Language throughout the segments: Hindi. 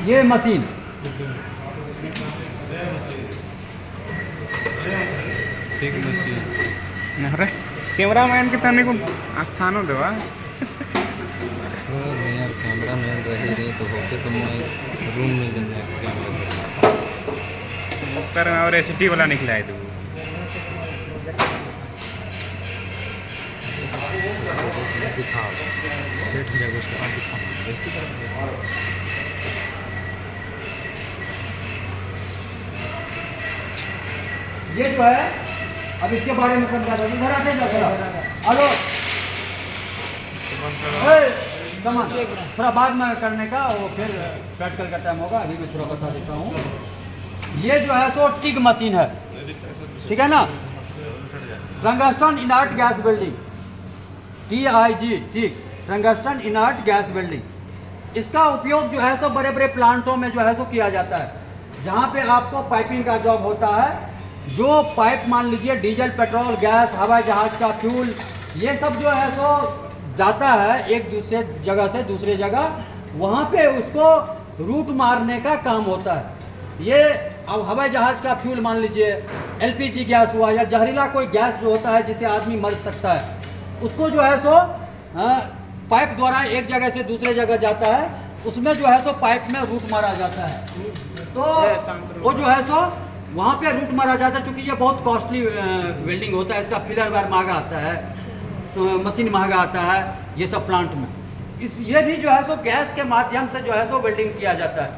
ये मशीन ठीक मशीन अरे कैमरामैन के तने को स्थान देवा यार कैमरा मैन रही रही तो होते तो मैं रूम में लेंगे कैमरा कर और एसटी वाला निकला है तू दिखाओ सेट हो जाएगा उसके बाद दिखाओ बेइज्जती करेंगे। ये जो है अब इसके बारे में समझा दो। इधर आते जाओ जरा। हेलो सामान थोड़ा बाद में करने का, वो फिर प्रैक्टिकल का टाइम होगा, अभी मैं थोड़ा बता देता हूँ। ये जो है सो टिग मशीन है, ठीक है ना। Tungsten inert gas welding, TIG, TIG tungsten inert gas welding. इसका उपयोग जो है सो बड़े बड़े प्लांटों में जो है सो किया जाता है, जहाँ पे आपको पाइपिंग का जॉब होता है। जो पाइप मान लीजिए डीजल, पेट्रोल, गैस, हवाई जहाज का फ्यूल, ये सब जो है सो जाता है एक दूसरे जगह से दूसरे जगह, वहाँ पे उसको रूट मारने का काम होता है। ये अब हवाई जहाज का फ्यूल मान लीजिए LPG गैस हुआ या जहरीला कोई गैस जो होता है जिससे आदमी मर सकता है, उसको जो है सो पाइप द्वारा एक जगह से दूसरे जगह जाता है, उसमें जो है सो पाइप में रूट मारा जाता है। तो वो जो है सो वहाँ पे रूट मारा जाता है। चूँकि ये बहुत कॉस्टली वेल्डिंग होता है, इसका फिलर वायर महंगा आता है, तो मशीन महंगा आता है ये सब प्लांट में। ये भी जो है सो गैस के माध्यम से जो है सो वेल्डिंग किया जाता है।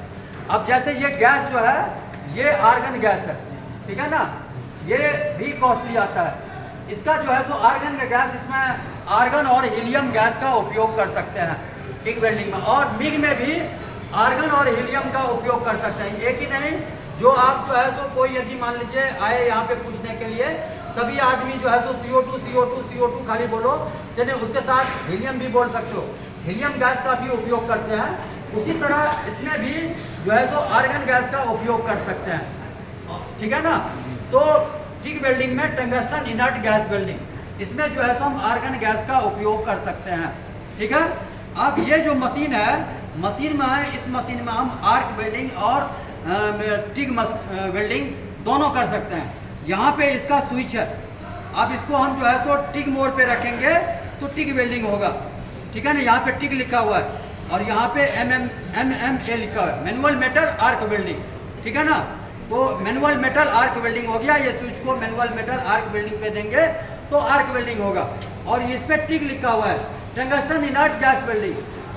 अब जैसे ये गैस जो है ये आर्गन गैस है, ठीक है ना, ये भी कॉस्टली आता है। इसका जो है सो आर्गन का गैस, इसमें आर्गन और हीलियम गैस का उपयोग कर सकते हैं टिग वेल्डिंग में, और मिग में भी आर्गन और हीलियम का उपयोग कर सकते हैं। एक ही नहीं, जो आप जो है सो कोई यदि मान लीजिए आए यहाँ पे पूछने के लिए, सभी आदमी जो है सो CO2 खाली बोलो, चलिए उसके साथ हीलियम भी बोल सकते हो, हीलियम गैस का भी उपयोग करते हैं। उसी तरह इसमें भी जो है सो आर्गन गैस का उपयोग कर सकते हैं, ठीक है ना। तो टिग वेल्डिंग में टंगस्टन इनर्ट गैस वेल्डिंग, इसमें जो है सो हम आर्गन गैस का उपयोग कर सकते हैं, ठीक है। अब ये जो मशीन है, मशीन में है, इस मशीन में हम आर्क वेल्डिंग और टिग वेल्डिंग दोनों कर सकते हैं। यहाँ पे इसका स्विच है, अब इसको हम जो है सो टिग मोड पे रखेंगे तो टिग वेल्डिंग होगा, ठीक है ना। यहाँ पे टिग लिखा हुआ है और यहाँ पे MMA लिखा हुआ है, मैनुअल मेटल आर्क वेल्डिंग, ठीक है ना। तो मैनुअल मेटल आर्क वेल्डिंग हो गया। ये स्विच को मैनुअल मेटल आर्क वेल्डिंग पे देंगे तो आर्क वेल्डिंग होगा। और इस पे टिग लिखा हुआ है टंगस्टन इनर्ट गैस वेल्डिंग।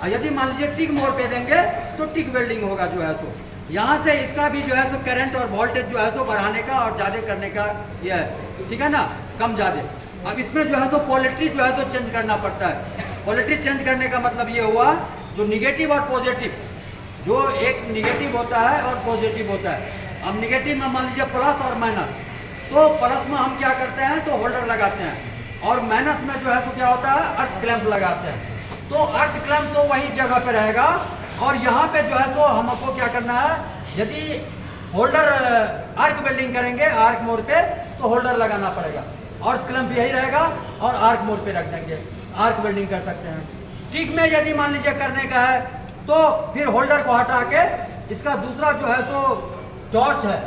यदि मान लीजिए टिग मोड पे देंगे तो टिग वेल्डिंग होगा जो है सो। यहाँ से इसका भी जो है सो करंट और वोल्टेज जो है सो बढ़ाने का और ज़्यादा करने का ये है, ठीक है ना, कम ज़्यादा। अब इसमें जो है सो पोलैरिटी जो है सो चेंज करना पड़ता है। पोलैरिटी चेंज करने का मतलब ये हुआ, जो निगेटिव और पॉजिटिव, जो एक निगेटिव होता है और पॉजिटिव होता है। अब निगेटिव में मान लीजिए प्लस और माइनस, तो प्लस में हम क्या करते हैं तो होल्डर लगाते हैं, और माइनस में जो है सो क्या होता है अर्थ क्लैंप लगाते हैं। तो अर्थ क्लैंप तो वही जगह पे रहेगा, और यहाँ पे जो है सो हमको क्या करना है, यदि होल्डर आर्क वेल्डिंग करेंगे आर्क मोड पे तो होल्डर लगाना पड़ेगा, अर्थ क्लैंप यही रहेगा और आर्क मोड पे रख देंगे, आर्क वेल्डिंग कर सकते हैं। टिग में यदि मान लीजिए करने का है तो फिर होल्डर को हटा के इसका दूसरा जो है सो टॉर्च है,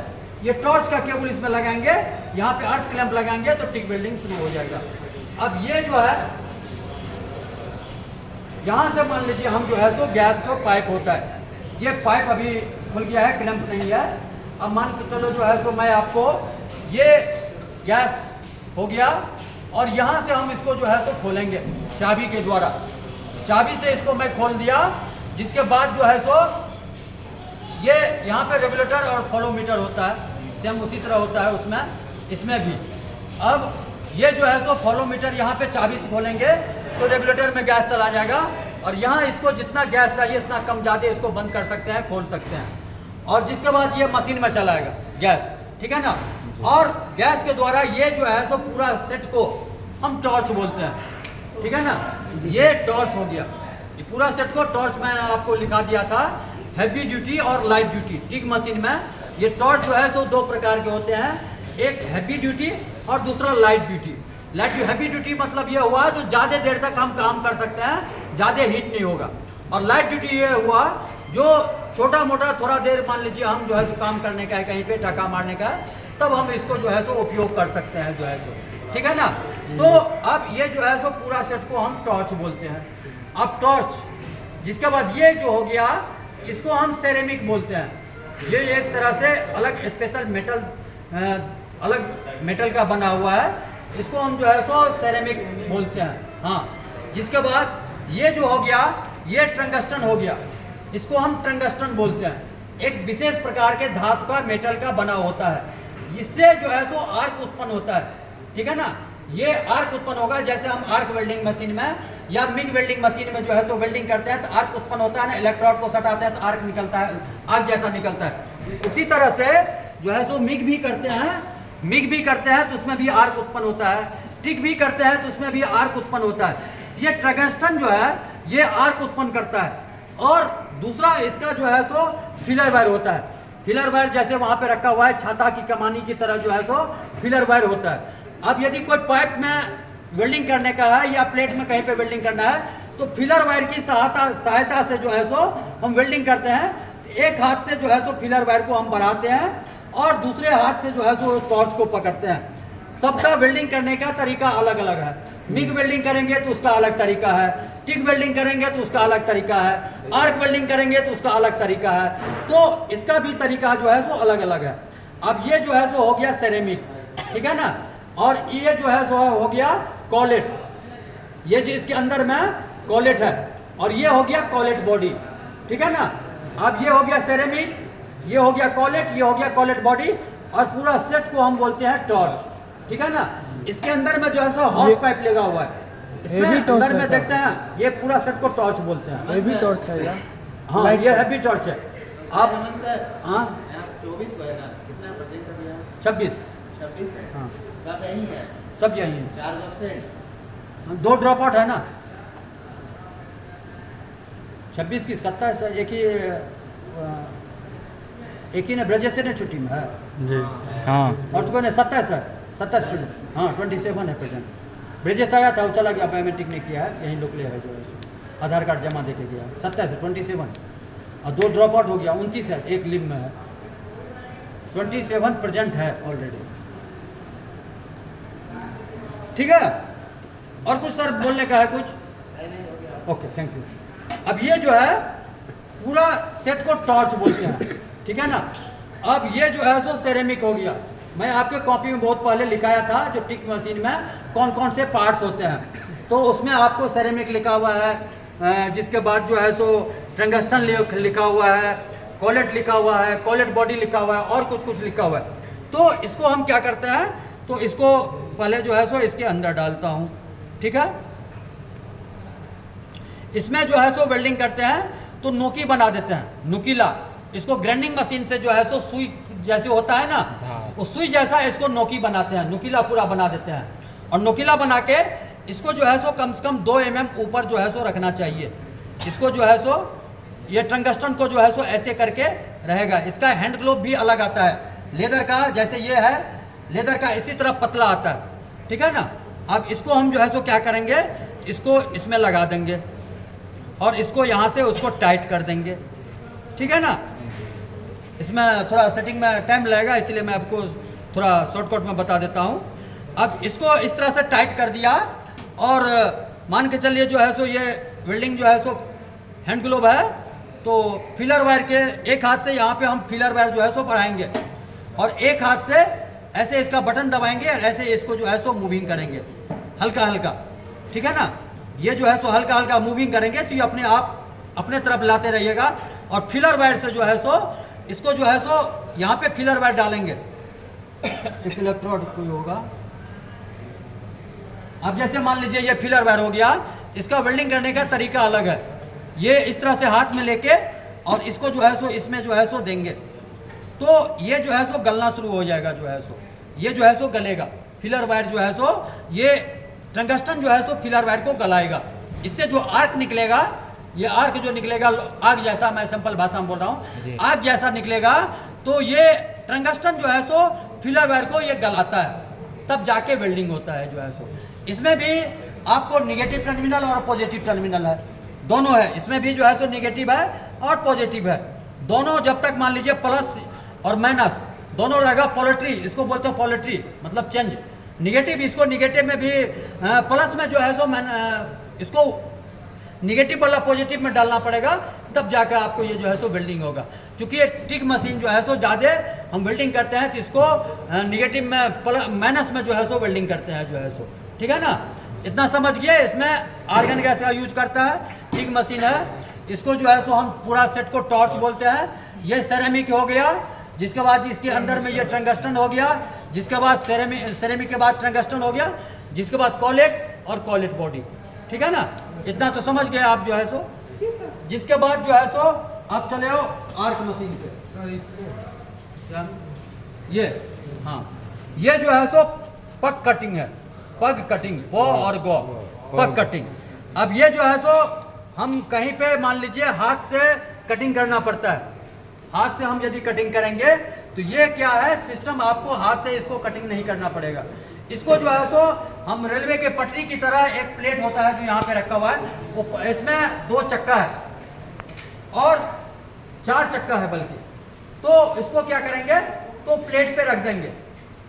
ये टॉर्च का केबल इसमें लगाएंगे, यहाँ पे अर्थ क्लैंप लगाएंगे तो टिग वेल्डिंग शुरू हो जाएगा। अब ये जो है यहाँ से मान लीजिए हम जो है सो गैस का पाइप होता है, ये पाइप अभी खुल गया है, क्लैंप नहीं है। अब मान के चलो जो है सो मैं आपको, ये गैस हो गया और यहाँ से हम इसको जो है सो खोलेंगे चाबी के द्वारा। चाबी से इसको मैं खोल दिया, जिसके बाद जो है सो ये यहाँ पे रेगुलेटर और फ्लोमीटर होता है, सेम उसी तरह होता है उसमें, इसमें भी। अब ये जो है सो फ्लोमीटर यहाँ पे चाबी से खोलेंगे तो रेगुलेटर में गैस चला जाएगा, और यहाँ इसको जितना गैस चाहिए इतना कम ज़्यादा इसको बंद कर सकते हैं, खोल सकते हैं, और जिसके बाद ये मशीन में चलाएगा गैस, ठीक है ना। और गैस के द्वारा ये जो है सो पूरा सेट को हम टॉर्च बोलते हैं, ठीक है ना। ये टॉर्च हो गया, ये पूरा सेट को टॉर्च मैंने आपको लिखा दिया था, हैवी ड्यूटी और लाइट ड्यूटी। टिग मशीन में ये टॉर्च जो है सो दो प्रकार के होते हैं, एक हैवी ड्यूटी और दूसरा लाइट ड्यूटी। हैवी ड्यूटी मतलब ये हुआ जो ज़्यादा देर तक हम काम कर सकते हैं, ज़्यादा हीट नहीं होगा। और लाइट ड्यूटी ये हुआ जो छोटा मोटा थोड़ा देर मान लीजिए हम जो है सो काम करने का है, कहीं पे टाका मारने का है, तब हम इसको जो है सो उपयोग कर सकते हैं जो है सो, ठीक है ना। तो अब ये जो है सो पूरा सेट को हम टॉर्च बोलते हैं। अब टॉर्च, जिसके बाद ये जो हो गया इसको हम सेरेमिक बोलते हैं। ये एक तरह से अलग स्पेशल मेटल, अलग मेटल का बना हुआ है, इसको हम जो है सो सेरेमिक बोलते हैं। हाँ, जिसके बाद ये जो हो गया ये टंगस्टन हो गया, इसको हम टंगस्टन बोलते हैं। एक विशेष प्रकार के धातु का मेटल का बना होता है, इससे जो है सो आर्क उत्पन्न होता है, ठीक है ना। ये आर्क उत्पन्न होगा, जैसे हम आर्क वेल्डिंग मशीन में या मिग वेल्डिंग मशीन में जो है सो वेल्डिंग करते हैं तो आर्क उत्पन्न होता है ना, इलेक्ट्रोड को सटाते हैं तो आर्क निकलता है, आग जैसा निकलता है। उसी तरह से जो है सो मिग भी करते हैं तो उसमें भी आर्क उत्पन्न होता है, टिक भी करते हैं तो उसमें भी आर्क उत्पन्न होता है। ये टंगस्टन जो है ये आर्क उत्पन्न करता है। और दूसरा इसका जो है सो फिलर वायर होता है। फिलर वायर जैसे वहाँ पे रखा हुआ है छाता की कमानी की तरह जो है सो फिलर वायर होता है। अब यदि कोई पाइप में वेल्डिंग करने का है या प्लेट में कहीं पे वेल्डिंग करना है तो फिलर वायर की सहायता से जो है सो हम वेल्डिंग करते हैं। एक हाथ से जो है सो फिलर वायर को हम बढ़ाते हैं और दूसरे हाथ से जो है सो टॉर्च को पकड़ते हैं। सबका वेल्डिंग करने का तरीका अलग अलग है। मिग वेल्डिंग करेंगे तो उसका अलग तरीका है, टिक वेल्डिंग करेंगे तो उसका अलग तरीका है, आर्क वेल्डिंग करेंगे तो उसका अलग तरीका है। तो इसका भी तरीका जो है सो अलग अलग है। अब ये जो है सो हो गया सेरेमिक, ठीक है ना। और ये जो है सो हो गया कॉलेट, ये जो इसके अंदर में कॉलेट है, और ये हो गया कॉलेट बॉडी, ठीक है ना। अब ये हो गया सेरेमिक, ये हो गया कॉलेट, ये हो गया कॉलेट बॉडी, और पूरा सेट को हम बोलते हैं टॉर्च, ठीक है ना। इसके अंदर में जो है सो हॉर्स पाइप लगा हुआ है, इसमें अंदर में देखते हैं ये पूरा सेट को टॉर्च बोलते हैं। हेवी टॉर्च है यार। हाँ, ये हैवी टॉर्च है। आप हाँ 24 को है ना, कितना परसेंट का दिया? 26 है। हाँ, सब यही है, सब यही है। 4%। 2 ड्रॉप आउट है ना, 26 की 27 एक ही ने ब्रजेश ने छुट्टी में है जी। हाँ, और उसको ने 27 प्रेजेंट, हाँ 27 है प्रेजेंट। ब्रजेश आया था, वो चला गया, बायोमेट्रिक नहीं किया है, यहीं लोग ले है जो है आधार कार्ड जमा दे के गया। 27 और 2 ड्रॉप आउट हो गया, 29 है, एक लिम में है, 27 प्रेजेंट है ऑलरेडी, ठीक है। और कुछ सर बोलने का है कुछ? Okay, thank you. अब ये जो है पूरा सेट को टॉर्च बोलते हैं, ठीक है ना। अब ये जो है सो सेरेमिक हो गया। मैं आपके कॉपी में बहुत पहले लिखाया था जो टिक मशीन में कौन कौन से पार्ट्स होते हैं, तो उसमें आपको सेरेमिक लिखा हुआ है, जिसके बाद जो है सो टंगस्टन लिखा हुआ है, कॉलेट लिखा हुआ है, कॉलेट बॉडी लिखा हुआ है, और कुछ लिखा हुआ है। तो इसको हम क्या करते हैं, तो इसको पहले जो है सो इसके अंदर डालता हूँ, ठीक है। इसमें जो है सो वेल्डिंग करते हैं तो नोकी बना देते हैं, नुकीला। इसको ग्राइंडिंग मशीन से जो है सो सुई जैसे होता है ना, वो सुई जैसा इसको नोकी बनाते हैं, नुकीला पूरा बना देते हैं। और नुकीला बना के इसको जो है सो कम से कम 2 mm ऊपर जो है सो रखना चाहिए। इसको जो है सो ये टंगस्टन को जो है सो ऐसे करके रहेगा। इसका हैंड ग्लोव भी अलग आता है, लेदर का, जैसे ये है लेदर का, इसी तरह पतला आता है, ठीक है ना। अब इसको हम जो है सो क्या करेंगे, इसको इसमें लगा देंगे और इसको यहाँ से उसको टाइट कर देंगे, ठीक है ना। इसमें थोड़ा सेटिंग में टाइम लगेगा, इसलिए मैं आपको थोड़ा शॉर्टकट में बता देता हूँ। अब इसको इस तरह से टाइट कर दिया और मान के चलिए जो है सो ये वेल्डिंग जो है सो हैंड ग्लोव है, तो फिलर वायर के एक हाथ से यहाँ पे हम फिलर वायर जो है सो बढ़ाएंगे और एक हाथ से ऐसे इसका बटन दबाएंगे और ऐसे इसको जो है सो मूविंग करेंगे हल्का हल्का, ठीक है ना। ये जो है सो हल्का हल्का मूविंग करेंगे तो ये अपने आप अपने तरफ लाते रहिएगा। और फिलर वायर से जो है सो इसको जो है सो यहाँ पे फिलर वायर डालेंगे, एक इलेक्ट्रोड कोई होगा। अब जैसे मान लीजिए ये फिलर वायर हो गया, इसका वेल्डिंग करने का तरीका अलग है। ये इस तरह से हाथ में लेके और इसको जो है सो इसमें जो है सो देंगे तो ये जो है सो गलना शुरू हो जाएगा, जो है सो ये जो है सो गलेगा। फिलर वायर जो है सो ये टंगस्टन जो है सो फिलर वायर को गलाएगा। इससे जो आर्क निकलेगा, ये आर्क जो निकलेगा आग जैसा, मैं सिंपल भाषा में बोल रहा हूँ, आग जैसा निकलेगा, तो ये टंगस्टन जो है सो फिलर वायर को ये गलाता है, तब जाके वेल्डिंग होता है जो है सो। इसमें भी आपको निगेटिव टर्मिनल और पॉजिटिव टर्मिनल है, दोनों है। इसमें भी जो है सो निगेटिव है और पॉजिटिव है। दोनों जब तक मान लीजिए प्लस और माइनस दोनों रहेगा, पोलेट्री इसको बोलते हैं, पोलेट्री मतलब चेंज। निगेटिव, इसको निगेटिव में भी प्लस में जो है सो इसको निगेटिव वाला पॉजिटिव में डालना पड़ेगा, तब जाकर आपको ये जो है सो वेल्डिंग होगा। क्योंकि ये टिक मशीन जो है सो ज़्यादा हम वेल्डिंग करते हैं, तो इसको निगेटिव में माइनस में जो है सो वेल्डिंग करते हैं जो है सो, ठीक है ना। इतना समझ गए। इसमें आर्गन गैस का यूज करता है, टिक मशीन है। इसको जो है सो हम पूरा सेट को टॉर्च बोलते हैं। ये सेरेमिक हो गया, जिसके बाद इसके अंदर में ये टंगस्टन हो गया, जिसके बाद सेरेमिक के बाद टंगस्टन हो गया, जिसके बाद कॉलेट और कॉलेट बॉडी, ठीक है ना। इतना तो समझ गए आप जो है सो। जिसके बाद जो है सो आप चले हो आर्क मशीन पे। सर इसको क्या ये, हाँ ये जो है सो पग कटिंग है, पग कटिंग, पो और गो, पग कटिंग। अब ये जो है सो हम कहीं पे मान लीजिए हाथ से कटिंग करना पड़ता है। हाथ से हम यदि कटिंग करेंगे तो ये क्या है सिस्टम, आपको हाथ से इसको कटिंग नहीं करना पड़ेगा। इसको जो है सो हम रेलवे के पटरी की तरह एक प्लेट होता है जो यहाँ पे रखा हुआ है, वो इसमें 2 चक्का है और 4 चक्का है बल्कि। तो इसको क्या करेंगे, तो प्लेट पे रख देंगे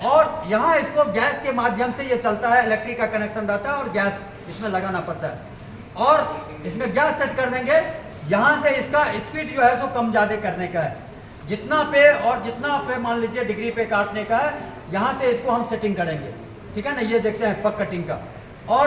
और यहाँ इसको गैस के माध्यम से ये चलता है, इलेक्ट्रिक का कनेक्शन रहता है और गैस इसमें लगाना पड़ता है और इसमें गैस सेट कर देंगे। यहाँ से इसका स्पीड जो है सो कम ज़्यादा करने का है, जितना पे और जितना पे मान लीजिए डिग्री पे काटने का है, यहाँ से इसको हम सेटिंग करेंगे, ठीक है ना। ये देखते हैं पग कटिंग का। और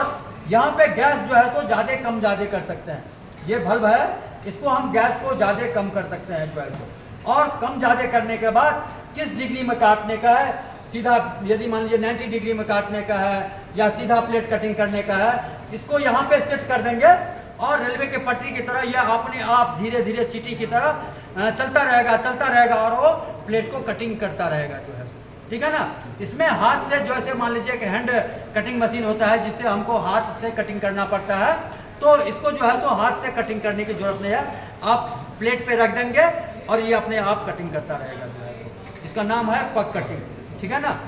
यहाँ पे गैस जो है सो ज़्यादा कम ज़्यादा कर सकते हैं। ये बल्ब है, इसको हम गैस को ज़्यादा कम कर सकते हैं जो है सो। और कम ज़्यादा करने के बाद किस डिग्री में काटने का है, सीधा यदि मान लीजिए 90 डिग्री में काटने का है या सीधा प्लेट कटिंग करने का है, इसको यहाँ पे सेट कर देंगे और रेलवे के पटरी की तरह यह अपने आप धीरे धीरे चीटी की तरह चलता रहेगा और वो प्लेट को कटिंग करता रहेगा जो है, ठीक है ना। इसमें हाथ से जैसे मान लीजिए कि हैंड कटिंग मशीन होता है जिससे हमको हाथ से कटिंग करना पड़ता है, तो इसको जो है सो हाथ से कटिंग करने की जरूरत नहीं है। आप प्लेट पे रख देंगे और ये अपने आप कटिंग करता रहेगा जो है सो। इसका नाम है पग कटिंग, ठीक है ना।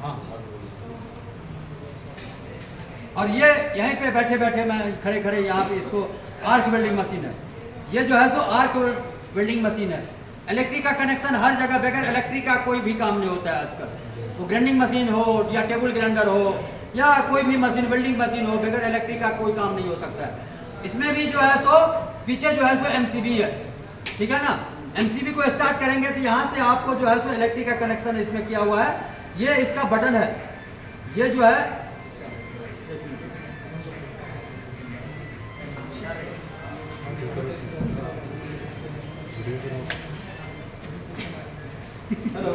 हाँ, और ये यहीं पे बैठे बैठे मैं खड़े खड़े यहाँ पे इसको आर्क वेल्डिंग मशीन है। ये जो है सो आर्क वेल्डिंग मशीन है। इलेक्ट्रिक का कनेक्शन हर जगह, बगैर इलेक्ट्रिक का कोई भी काम नहीं होता है आजकल। तो ग्राइंडिंग मशीन हो या टेबल ग्राइंडर हो या कोई भी मशीन, वेल्डिंग मशीन हो, बगैर इलेक्ट्रिक का कोई काम नहीं हो सकता है। इसमें भी जो है सो पीछे जो है सो MCB है, ठीक है ना। MCB को स्टार्ट करेंगे तो यहाँ से आपको जो है सो इलेक्ट्रिक का कनेक्शन इसमें किया हुआ है। ये इसका बटन है, ये जो है हेलो